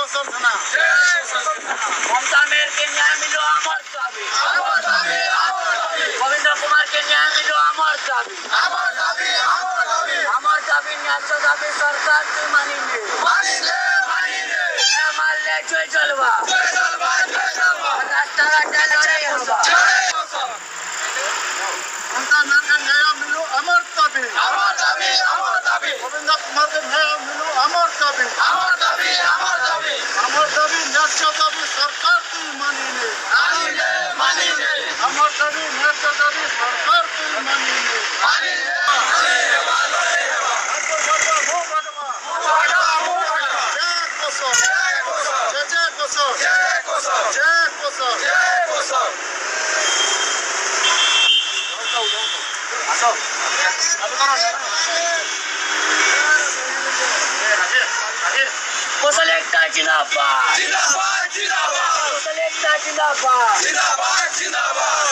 কোসল থানা। মমতা মেয়েরকে ন্যায় মিলো আমার দাবি। গোবিন্দ কুমারকে ন্যায় মিলো আমার দাবি। আমার দাবি ন্যায্য দাবি সরকার তুই মানি নে। মারলে জয় চলবা, রাস্তাঘাটে লড়াই হবা। মমতা মেয়েরকে ন্যায় মিলো আমার দাবি। গোবিন্দ কুমারকে ন্যায় মিলো আমার দাবি। আমার দাবি ন্যায্য দাবি সরকার তুই মানি নে। আমার দাবি ন্যায্য দাবি সরকার তুই মানি নে। কোসল একটা জিন্দাবাদ, কোসল একটা জিন্দাবাদ,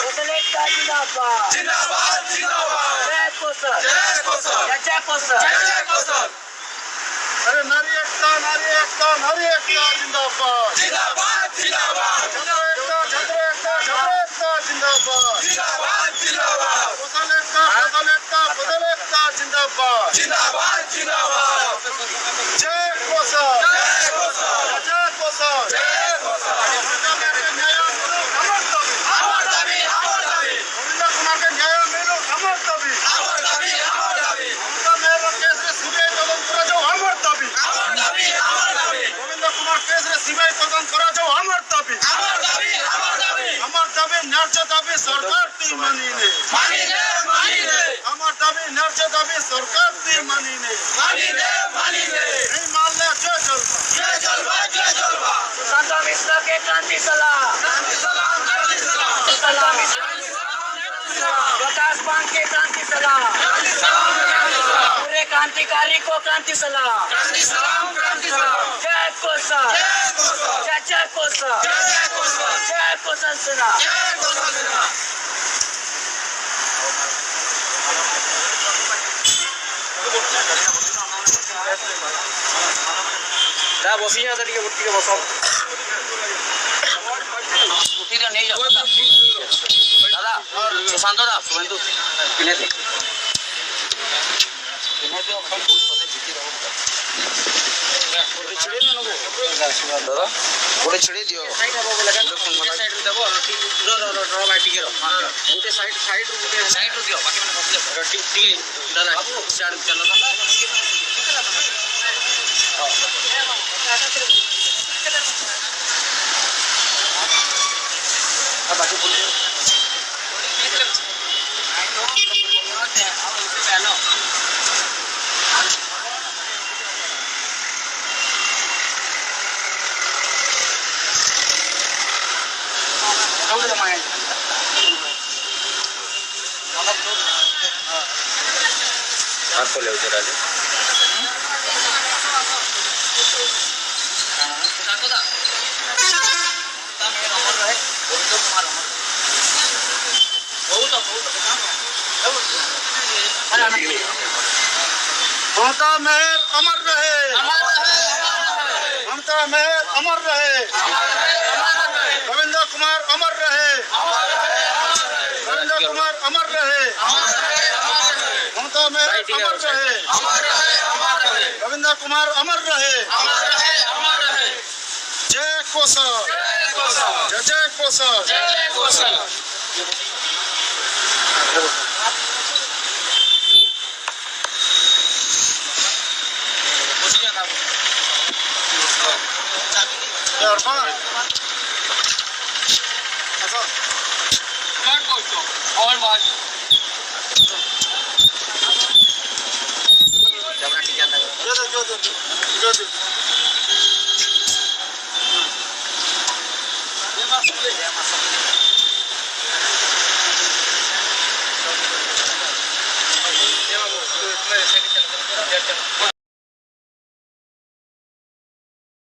কোসল একটা জিন্দাবাদ। জয় কোসল, জয় কোসল। अरे नारी एकता जिंदाबाद। छत्र एकता जिंदाबाद। बदल एकता जिंदाबाद। जय कोसल। गोविंद कुमार के न्याय मिलो अमर दाबी। ममता मेयर केस रे सीबीआई तदন্ত करा जाओ अमर दाबी। गोविंद कुमार केस रे सीबीआई तदন্ত करा जाओ अमर दाबी। अमर दाबी न्याय्य दाबी सरकार तुई मानी ने। अमर दाबी न्याय्य दाबी सरकार तुई मानी ने। नहीं मानले जय चलबा। सुशांत मिश्र के क्रांति सलाम, प्रकाश पान के क्रांति सलाम, पूरे क्रांतिकारी को क्रांति सलाम। जय कोसल, जय कोसल, जय कोसल सेना। বসি আছে টিকে বসাও স্কুটিটা নিয়ে যাও দাদা। সুশান্ত দা শুভেন্দু কিনে দে, কিনে দিও। দাদা ওটা ছেড়ে দিও। সাইড হবো বলে কেন সাইড দেব র ভাই টিকে রো গোটে সাইড ରୁ দিও বাকি মানে বসলে টিকে দাদা চার চলো দাদা। बाकी बोलिए ममता मेयर अमर रहे। ममता मेयर अमर रहे। गोविंद कुमार अमर रहे। गोविंद कुमार अमर रहे। ममता मेयर अमर रहे। गोविंद कुमार अमर रहे। जय कोसल, जय कोसल। और बात